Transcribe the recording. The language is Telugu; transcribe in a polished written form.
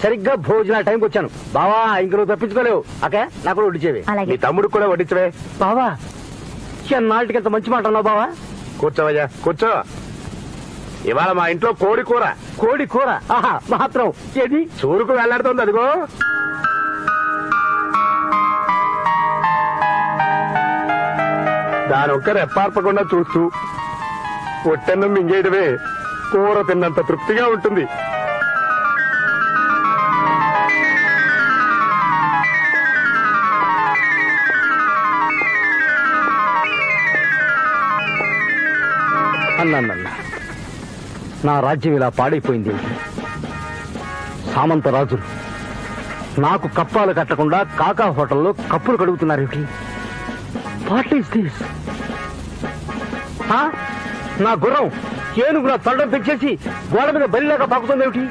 సరిగ్గా భోజన టైంకి వచ్చాను బావా. ఇంక నువ్వు తప్పించుకోలేవు. అకే నాకు వడ్డించేవి. నీ తమ్ముడు కూడా వడ్డించవే. బావా నాటికి ఎంత మంచి మాట అన్నావు బావా. కూర్చోవయ్యా కూర్చో. ఇవాళ మా ఇంట్లో కోడి కూర. కోడి కూర? ఆహా మాత్రం ఏది చూరుకు వెళ్లాడుతోంది అదిగో. దాని ఒక్క రెప్పార్పకుండా చూస్తూ పొట్టన్నం మింగేయడమే కూర తిన్నంత తృప్తిగా ఉంటుంది. అన్నా నా రాజ్యం ఇలా పాడైపోయింది. సామంత రాజులు నాకు కప్పాలు కట్టకుండా కాకా హోటల్లో కప్పులు కడుగుతున్నారేమిటి? What is this? నా గుర్రం ఏనుగు నా తొండం పెంచేసి గోడ మీద బలిలాగా పాకుతుందేమిటి?